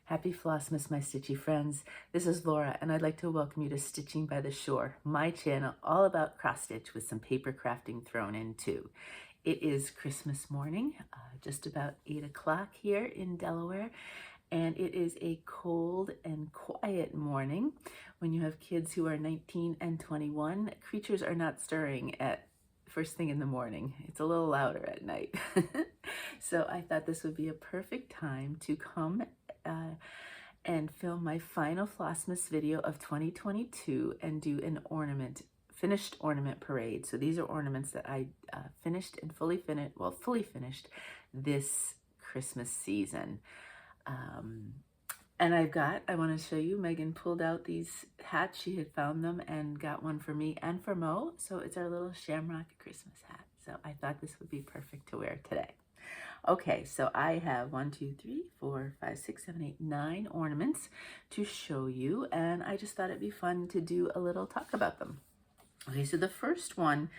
Happy Flossmas, my stitchy friends. This is Laura, and I'd like to welcome you to Stitching by the Shore, my channel all about cross stitch with some paper crafting thrown in too. It is Christmas morning, just about 8 o'clock here in Delaware, and it is a cold and quiet morning. When you have kids who are 19 and 21, creatures are not stirring at first thing in the morning. It's a little louder at night. So I thought this would be a perfect time to come and film my final Flossmas video of 2022 and do an finished ornament parade. So these are ornaments that I finished and fully finished this Christmas season. And I want to show you, Megan pulled out these hats. She had found them and got one for me and for Mo. So it's our little shamrock Christmas hat. So I thought this would be perfect to wear today. Okay, so I have 1, 2, 3, 4, 5, 6, 7, 8, 9 ornaments to show you, and I just thought it'd be fun to do a little talk about them. Okay, so the first one,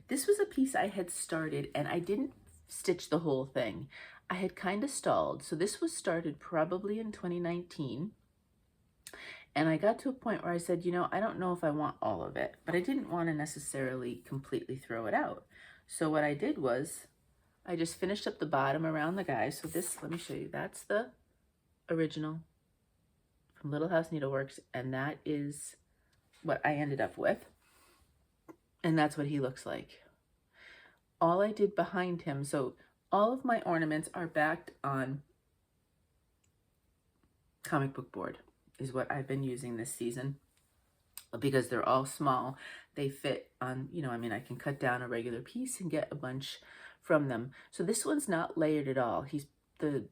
this was a piece I had started and I didn't stitch the whole thing. I had kind of stalled. So this was started probably in 2019. And I got to a point where I said, you know, I don't know if I want all of it, but I didn't want to necessarily completely throw it out. So what I did was I just finished up the bottom around the guy. So this, let me show you, that's the original from Little House Needleworks, and that is what I ended up with. And that's what he looks like. All I did behind him, so all of my ornaments are backed on comic book board, is what I've been using this season, because they're all small. They fit on, you know, I mean, I can cut down a regular piece and get a bunch from them. So this one's not layered at all. The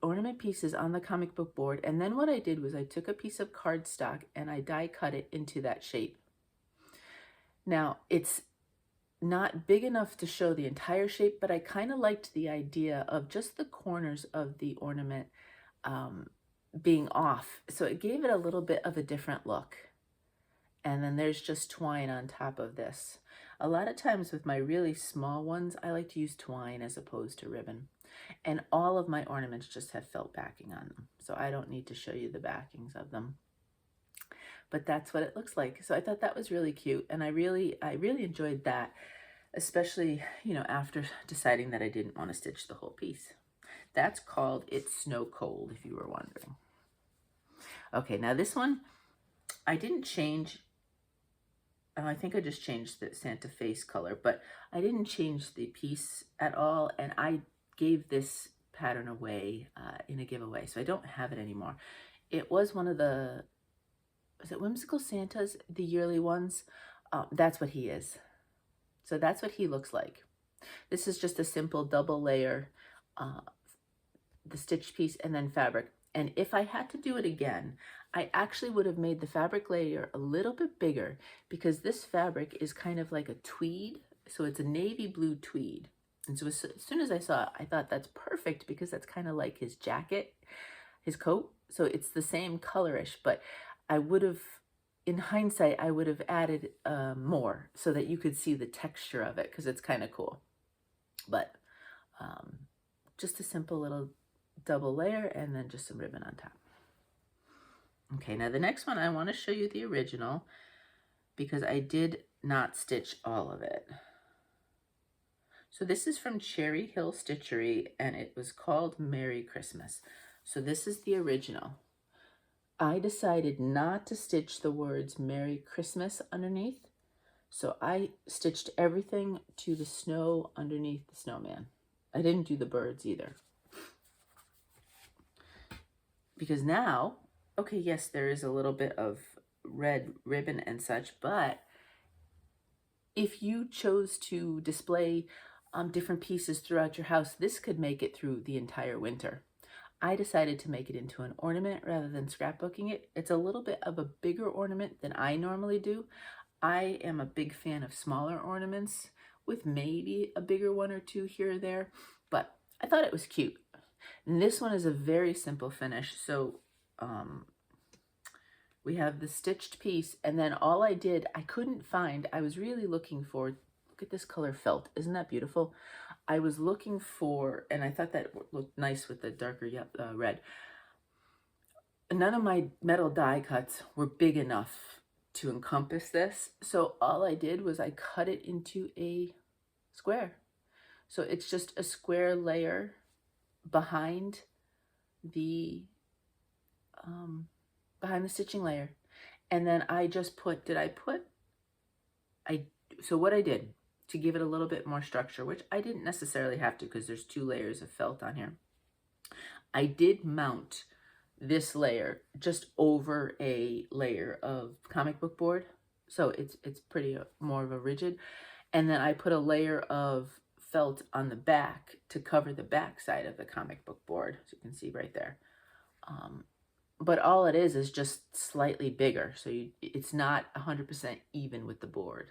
ornament piece is on the comic book board, and then what I did was I took a piece of cardstock and I die cut it into that shape. Now it's not big enough to show the entire shape, but I kind of liked the idea of just the corners of the ornament being off, so it gave it a little bit of a different look. And then there's just twine on top of this. A lot of times with my really small ones, I like to use twine as opposed to ribbon. And all of my ornaments just have felt backing on them, so I don't need to show you the backings of them. But that's what it looks like. So I thought that was really cute, and I really enjoyed that, especially, you know, after deciding that I didn't want to stitch the whole piece. That's called It's Snow Cold, if you were wondering. Okay, now this one, I didn't change. I think I just changed the Santa face color, but I didn't change the piece at all, and I gave this pattern away in a giveaway, so I don't have it anymore. It was one of the, was it Whimsical Santas, the yearly ones? That's what he is. So that's what he looks like. This is just a simple double layer, the stitch piece and then fabric. And if I had to do it again, I actually would have made the fabric layer a little bit bigger, because this fabric is kind of like a tweed. So it's a navy blue tweed. And so as soon as I saw it, I thought that's perfect, because that's kind of like his jacket, his coat. So it's the same colorish, but I would have, in hindsight, I would have added more so that you could see the texture of it, because it's kind of cool. But just a simple little double layer and then just some ribbon on top. Okay, now the next one, I want to show you the original, because I did not stitch all of it. So this is from Cherry Hill Stitchery, and it was called Merry Christmas. So this is the original. I decided not to stitch the words Merry Christmas underneath, so I stitched everything to the snow underneath the snowman. I didn't do the birds either. Because now, okay, yes, there is a little bit of red ribbon and such, but if you chose to display different pieces throughout your house, this could make it through the entire winter. I decided to make it into an ornament rather than scrapbooking it. It's a little bit of a bigger ornament than I normally do. I am a big fan of smaller ornaments with maybe a bigger one or two here or there, but I thought it was cute. And this one is a very simple finish. So we have the stitched piece, and then all I did, I couldn't find, I was really looking for, look at this color felt, isn't that beautiful? I was looking for, and I thought that looked nice with the darker red. none of my metal die cuts were big enough to encompass this. So all I did was I cut it into a square. So it's just a square layer behind the stitching layer. And then I just put, so what I did to give it a little bit more structure, which I didn't necessarily have to because there's 2 layers of felt on here. I did mount this layer just over a layer of comic book board. So it's pretty more of a rigid. And then I put a layer of felt on the back to cover the back side of the comic book board. So you can see right there. But all it is just slightly bigger. So it's not 100% even with the board.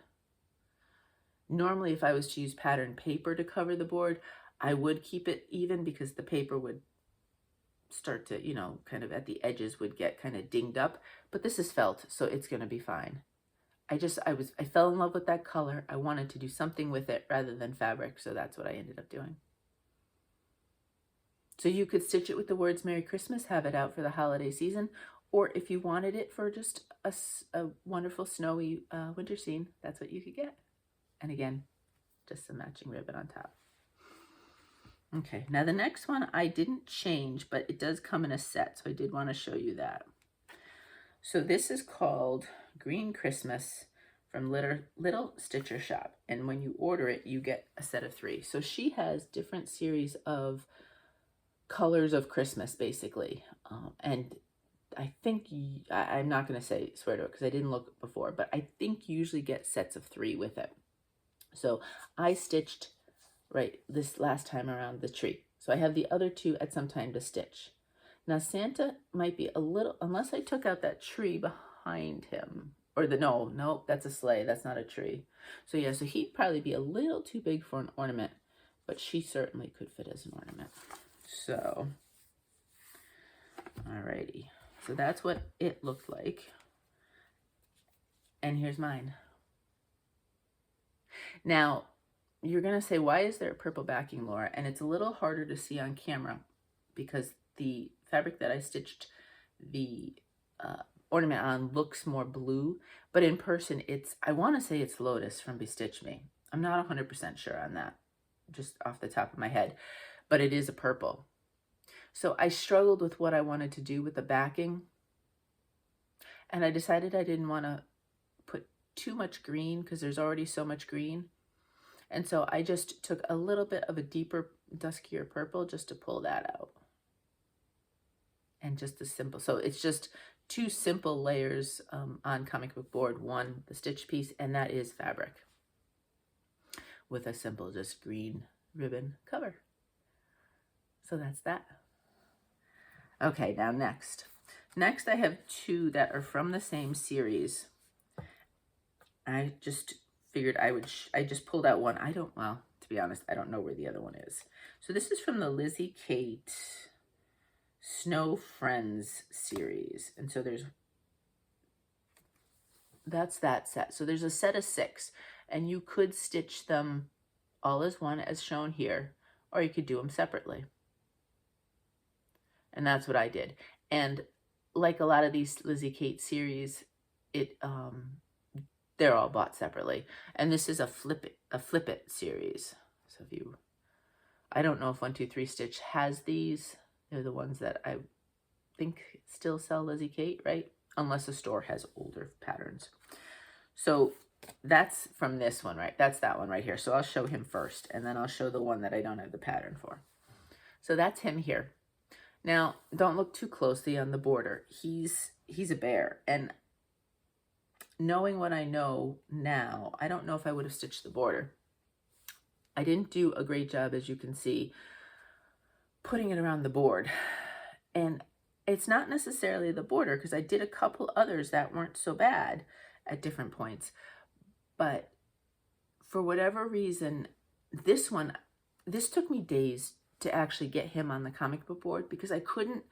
Normally, if I was to use pattern paper to cover the board, I would keep it even because the paper would start to, you know, kind of at the edges would get kind of dinged up. But this is felt, so it's going to be fine. I fell in love with that color. I wanted to do something with it rather than fabric, so that's what I ended up doing. So you could stitch it with the words Merry Christmas, have it out for the holiday season, or if you wanted it for just a wonderful snowy winter scene, that's what you could get. And again, just some matching ribbon on top. Okay, now the next one I didn't change, but it does come in a set, so I did want to show you that. So this is called Green Christmas from Little Stitcher Shop. And when you order it, you get a set of 3. So she has different series of colors of Christmas, basically. And I think, I'm not going to say swear to it because I didn't look before, but I think you usually get sets of 3 with it. So I stitched this last time around the tree. So I have the other 2 at some time to stitch. Now Santa might be a little, unless I took out that tree behind him, or no, that's a sleigh. That's not a tree. So yeah, so he'd probably be a little too big for an ornament, but she certainly could fit as an ornament. So, alrighty. So that's what it looked like. And here's mine. Now, you're going to say, why is there a purple backing, Laura? And it's a little harder to see on camera because the fabric that I stitched the ornament on looks more blue, but in person I want to say it's Lotus from Bestitch Me. I'm not 100% sure on that, just off the top of my head, but it is a purple. So I struggled with what I wanted to do with the backing, and I decided I didn't want to put too much green because there's already so much green. And so I just took a little bit of a deeper, duskier purple just to pull that out. And just a simple, so it's just 2 simple layers on comic book board. One, the stitch piece, and that is fabric with a simple just green ribbon cover. So that's that. Okay, now next I have 2 that are from the same series. I just figured I just pulled out one. Well, to be honest, I don't know where the other one is. So this is from the Lizzie Kate Snow Friends series. And so that's that set. So there's a set of 6, and you could stitch them all as one as shown here, or you could do them separately. And that's what I did. And like a lot of these Lizzie Kate series, they're all bought separately. And this is a flip it series. So I don't know if 1 2 3 Stitch has these. They're the ones that I think still sell Lizzie Kate, right? Unless a store has older patterns. So that's from this one, right? That's that one right here. So I'll show him first, and then I'll show the one that I don't have the pattern for. So that's him here. Now, don't look too closely on the border. He's a bear, and knowing what I know now, I don't know if I would have stitched the border. I didn't do a great job, as you can see, putting it around the board. And it's not necessarily the border, because I did a couple others that weren't so bad at different points. But for whatever reason, this took me days to actually get him on the comic book board, because I couldn't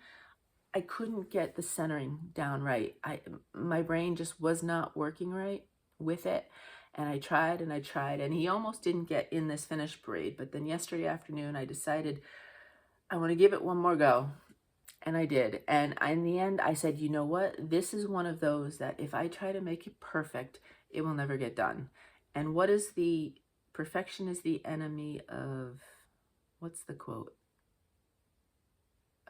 get the centering down right. My brain just was not working right with it. And I tried, and he almost didn't get in this finished parade. But then yesterday afternoon, I decided I want to give it one more go. And I did. And in the end, I said, you know what? This is one of those that if I try to make it perfect, it will never get done. And what is the perfection is the enemy of, what's the quote?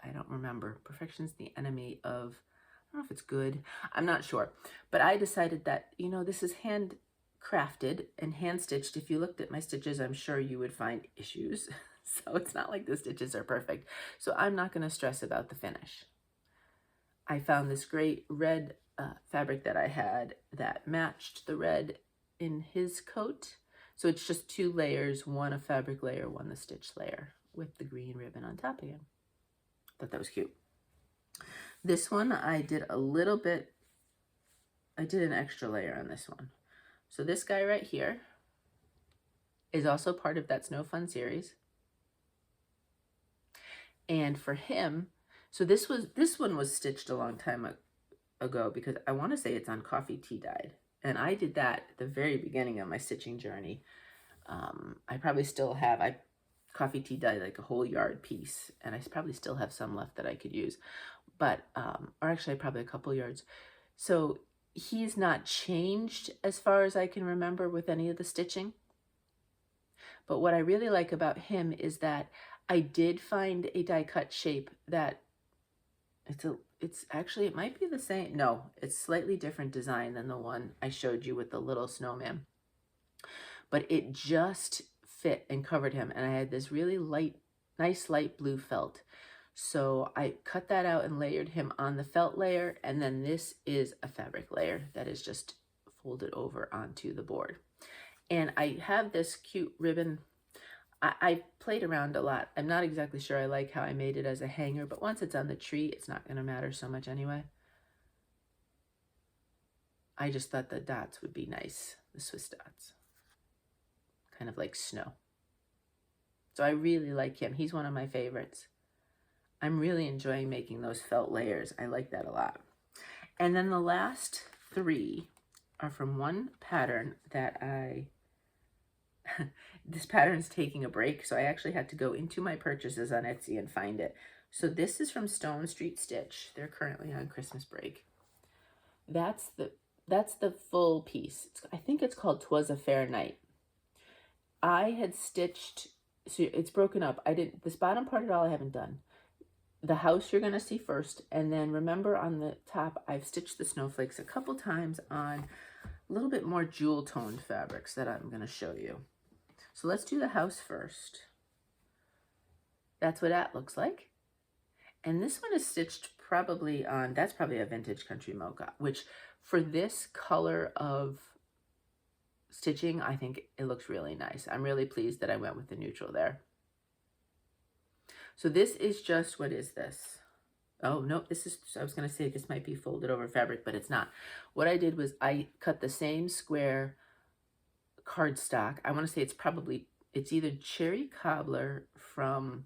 I don't remember. Perfection is the enemy of, I don't know if it's good. I'm not sure. But I decided that, you know, this is hand crafted and hand stitched. If you looked at my stitches, I'm sure you would find issues. So it's not like the stitches are perfect. So I'm not going to stress about the finish. I found this great red fabric that I had that matched the red in his coat. So it's just 2 layers, one a fabric layer, one the stitch layer with the green ribbon on top again. Thought that was cute. This one I did a little bit, I did an extra layer on this one. So this guy right here is also part of that Snow Fun series. And for him, so this one was stitched a long time ago because I want to say it's on coffee tea dyed. And I did that at the very beginning of my stitching journey. I probably still have, I coffee tea dyed like a whole yard piece, and I probably still have some left that I could use. But, or actually probably a couple yards. So he's not changed as far as I can remember with any of the stitching. But what I really like about him is that I did find a die cut shape that it's actually, it might be the same. No, it's slightly different design than the one I showed you with the little snowman. But it just fit and covered him. And I had this really nice light blue felt. So I cut that out and layered him on the felt layer. And then this is a fabric layer that is just folded over onto the board. And I have this cute ribbon. I played around a lot. I'm not exactly sure I like how I made it as a hanger, but once it's on the tree, it's not going to matter so much anyway. I just thought the dots would be nice, the Swiss dots. Kind of like snow. So I really like him. He's one of my favorites. I'm really enjoying making those felt layers. I like that a lot. And then the last 3 are from one pattern that this pattern's taking a break, so I actually had to go into my purchases on Etsy and find it. So this is from Stone Street Stitch. They're currently on Christmas break. That's the full piece. I think it's called 'Twas a Fair Night. I had stitched, so it's broken up. This bottom part at all I haven't done. The house you're going to see first, and then remember on the top I've stitched the snowflakes a couple times on a little bit more jewel toned fabrics that I'm going to show you. So let's do the house first. That's what that looks like. And this one is stitched probably on, that's probably a vintage country mocha, which for this color of stitching, I think it looks really nice. I'm really pleased that I went with the neutral there. So this is just, what is this? Oh, no, this is, I was going to say this might be folded over fabric, but it's not. What I did was I cut the same square cardstock. I want to say it's either Cherry Cobbler from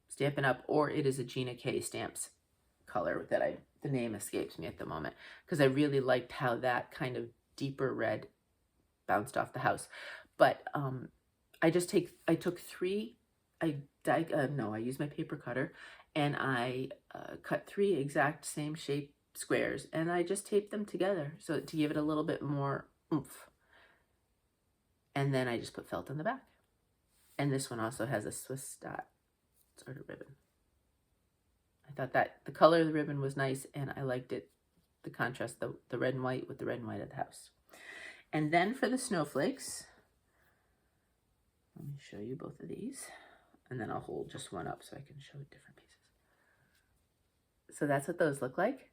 Stampin' Up, or it is a Gina K Stamps color that the name escapes me at the moment, because I really liked how that kind of deeper red bounced off the house. But I took 3, I used my paper cutter, and I cut 3 exact same shape squares, and I just taped them together so to give it a little bit more oomph. And then I just put felt on the back. And this one also has a Swiss dot sort of ribbon. I thought that the color of the ribbon was nice, and I liked it, the contrast, the red and white with the red and white of the house. And then for the snowflakes, let me show you both of these, and then I'll hold just one up so I can show different pieces. So that's what those look like.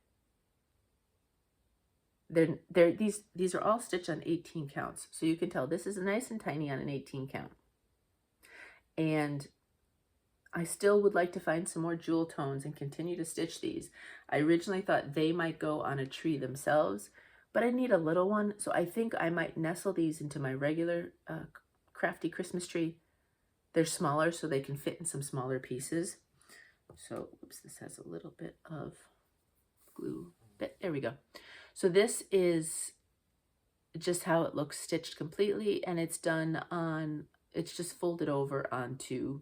These are all stitched on 18 counts, so you can tell this is nice and tiny on an 18 count. And I still would like to find some more jewel tones and continue to stitch these. I originally thought they might go on a tree themselves, but I need a little one, so I think I might nestle these into my regular Crafty Christmas tree. They're smaller, so they can fit in some smaller pieces. So, oops, this has a little bit of glue bit. There we go. So this is just how it looks stitched completely, and it's done on, it's just folded over onto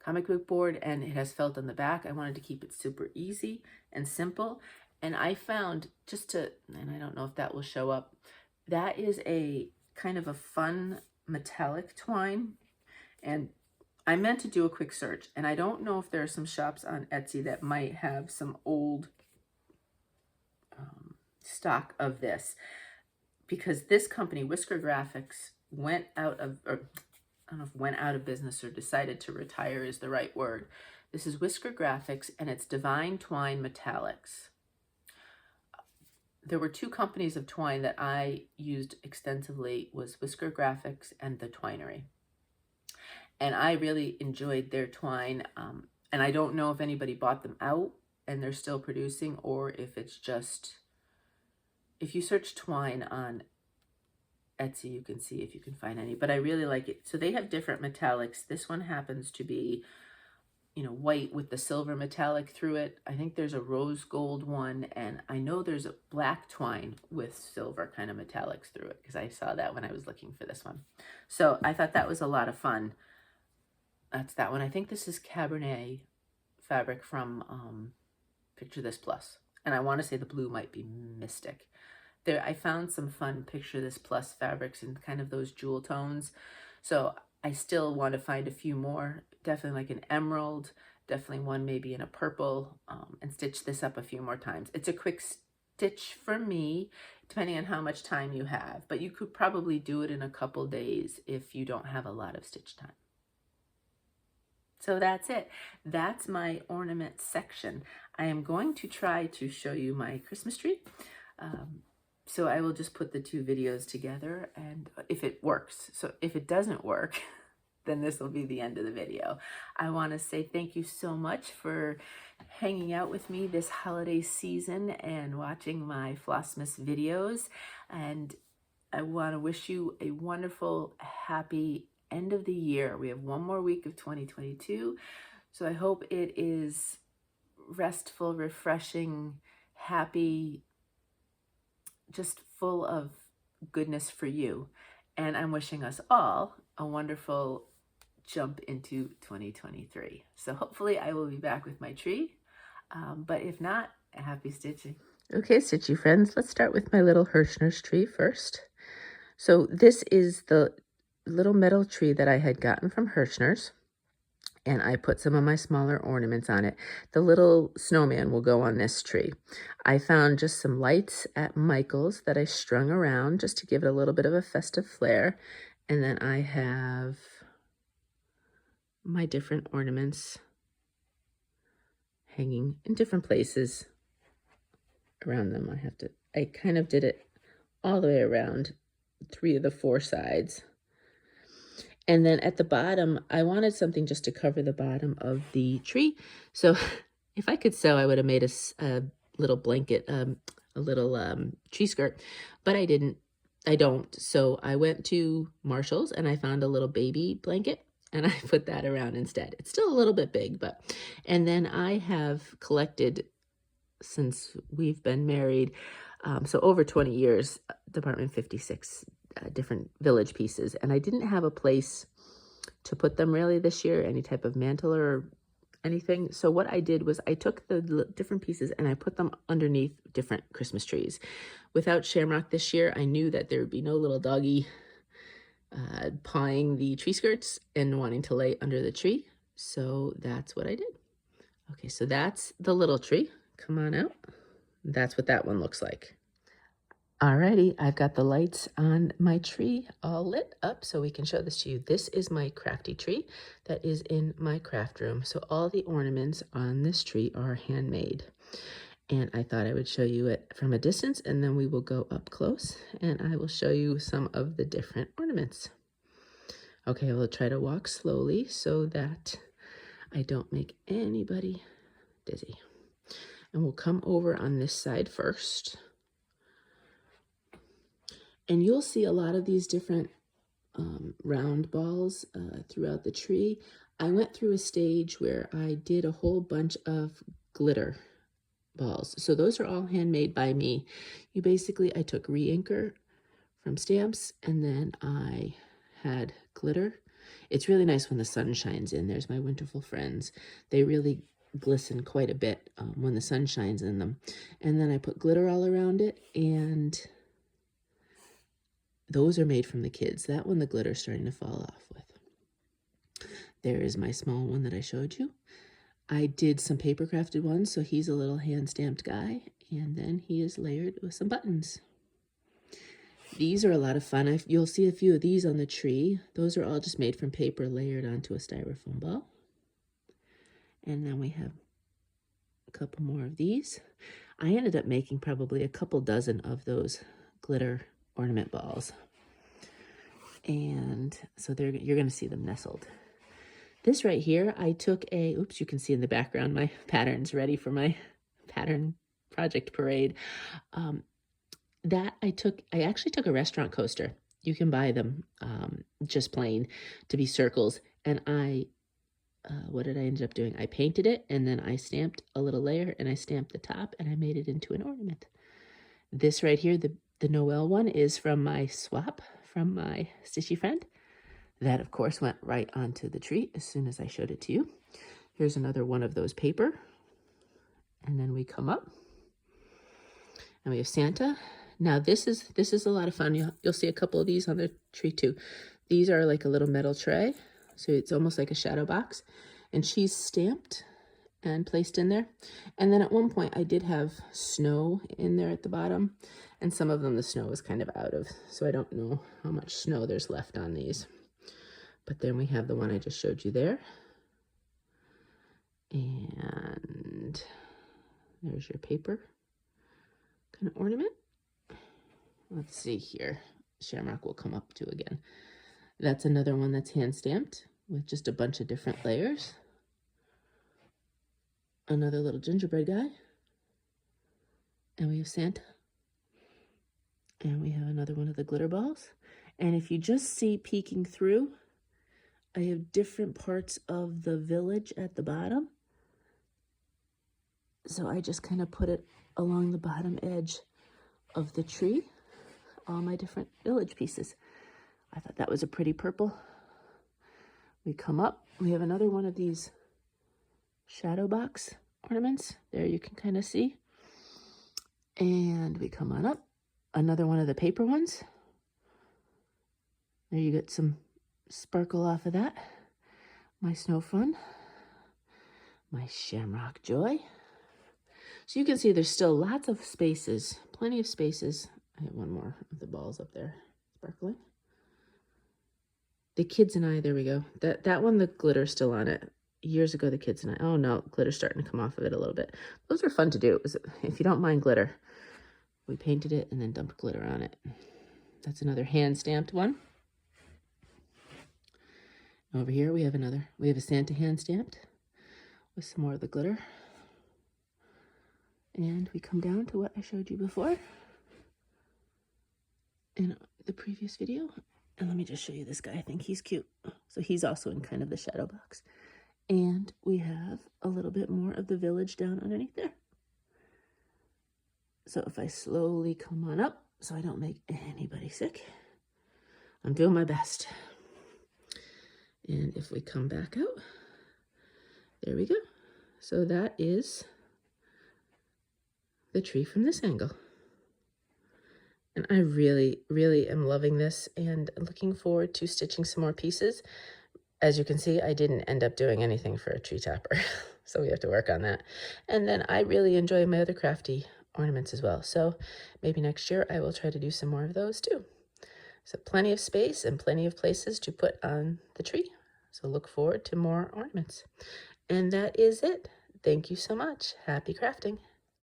comic book board, and it has felt on the back. I wanted to keep it super easy and simple. And I found and I don't know if that will show up, that is a kind of a fun metallic twine. And I meant to do a quick search, and I don't know if there are some shops on Etsy that might have some old stock of this, because this company, Whisker Graphics, went out of, or I don't know if went out of business or decided to retire is the right word. This is Whisker Graphics, and it's Divine Twine Metallics. There were two companies of twine that I used extensively, was Whisker Graphics and The Twinery. And I really enjoyed their twine. And I don't know if anybody bought them out and they're still producing, or if it's just, if you search twine on Etsy, you can see if you can find any, but I really like it. So they have different metallics. This one happens to be, you know, white with the silver metallic through it. I think there's a rose gold one, and I know there's a black twine with silver kind of metallics through it, because I saw that when I was looking for this one. So I thought that was a lot of fun. That's that one. I think this is Cabernet fabric from Picture This Plus. And I want to say the blue might be Mystic. There, I found some fun Picture This Plus fabrics in kind of those jewel tones. So I still want to find a few more. Definitely like an emerald. Definitely one maybe in a purple. And stitch this up a few more times. It's a quick stitch for me, depending on how much time you have. But you could probably do it in a couple days if you don't have a lot of stitch time. So that's it. That's my ornament section. I am going to try to show you my Christmas tree. So I will just put the two videos together, and if it works. So if it doesn't work, then this will be the end of the video. I want to say thank you so much for hanging out with me this holiday season and watching my Flossmas videos. And I want to wish you a wonderful, happy end of the year. We have one more week of 2022. So I hope it is restful, refreshing, happy, just full of goodness for you. And I'm wishing us all a wonderful jump into 2023. So hopefully I will be back with my tree. But if not, happy stitching. Okay, stitchy friends, let's start with my little hershner's tree first. So this is the little metal tree that I had gotten from Hershner's, and I put some of my smaller ornaments on it. The little snowman will go on this tree. I found just some lights at Michael's that I strung around just to give it a little bit of a festive flair. And then I have my different ornaments hanging in different places around them. I kind of did it all the way around 3 of the 4 sides. And then at the bottom, I wanted something just to cover the bottom of the tree. So if I could sew, I would have made a little blanket, a little tree skirt, but I didn't. I don't. So I went to Marshall's and I found a little baby blanket and I put that around instead. It's still a little bit big, and then I have collected, since we've been married, so over 20 years, Department 56 different village pieces, and I didn't have a place to put them really this year, any type of mantle or anything. So what I did was I took the different pieces and I put them underneath different Christmas trees. Without Shamrock this year, I knew that there would be no little doggy pawing the tree skirts and wanting to lay under the tree. So that's what I did. Okay, so that's the little tree. Come on out. That's what that one looks like. Alrighty, I've got the lights on my tree all lit up so we can show this to you. This is my Crafty tree that is in my craft room. So all the ornaments on this tree are handmade. And I thought I would show you it from a distance, and then we will go up close and I will show you some of the different ornaments. Okay, we'll try to walk slowly so that I don't make anybody dizzy. And we'll come over on this side first. And you'll see a lot of these different round balls throughout the tree. I went through a stage where I did a whole bunch of glitter balls. So those are all handmade by me. I took re-inker from stamps, and then I had glitter It's really nice when the sun shines in. There's my Winterful Friends. They really glisten quite a bit when the sun shines in them. And then I put glitter all around it, and those are made from the kids. That one, the glitter's starting to fall off with. There is my small one that I showed you. I did some paper crafted ones, so he's a little hand stamped guy, and then he is layered with some buttons. These are a lot of fun. You'll see a few of these on the tree. Those are all just made from paper layered onto a styrofoam ball. And then we have a couple more of these. I ended up making probably a couple dozen of those glitter ornament balls. And so you're going to see them nestled. This right here, I took oops, you can see in the background my patterns ready for my pattern project parade. I actually took a restaurant coaster. You can buy them just plain to be circles. And what did I end up doing? I painted it, and then I stamped a little layer, and I stamped the top, and I made it into an ornament. This right here, the Noel one, is from my swap from my stitchy friend. That, of course, went right onto the tree as soon as I showed it to you. Here's another one of those paper. And then we come up, and we have Santa. Now, this is a lot of fun. You'll see a couple of these on the tree, too. These are like a little metal tray, so it's almost like a shadow box. And she's stamped and placed in there. And then at one point, I did have snow in there at the bottom. And some of them, the snow is kind of out of, so I don't know how much snow there's left on these. But then we have the one I just showed you there. And there's your paper kind of ornament. Let's see here. Shamrock will come up too again. That's another one that's hand stamped with just a bunch of different layers. Another little gingerbread guy. And we have Santa. And we have another one of the glitter balls. And if you just see peeking through, I have different parts of the village at the bottom. So I just kind of put it along the bottom edge of the tree, all my different village pieces. I thought that was a pretty purple. We come up, we have another one of these shadow box ornaments. There you can kind of see. And we come on up, another one of the paper ones. There you get some sparkle off of that. My Snow Fun. My Shamrock Joy. So you can see there's still lots of spaces, plenty of spaces. I have one more of the balls up there sparkling. The Kids and I, there we go. That one, the glitter's still on it. Years ago, the Kids and I, oh no, glitter's starting to come off of it a little bit. Those are fun to do. If you don't mind glitter. We painted it and then dumped glitter on it. That's another hand stamped one. Over here we have a Santa hand stamped with some more of the glitter. And we come down to what I showed you before in the previous video. And let me just show you this guy. I think he's cute. So he's also in kind of the shadow box. And we have a little bit more of the village down underneath there. So if I slowly come on up so I don't make anybody sick, I'm doing my best. And if we come back out, there we go. So that is the tree from this angle. And I really, really am loving this and looking forward to stitching some more pieces. As you can see, I didn't end up doing anything for a tree topper, so we have to work on that. And then I really enjoy my other crafty ornaments as well. So maybe next year I will try to do some more of those too. So plenty of space and plenty of places to put on the tree. So look forward to more ornaments. And that is it. Thank you so much. Happy crafting.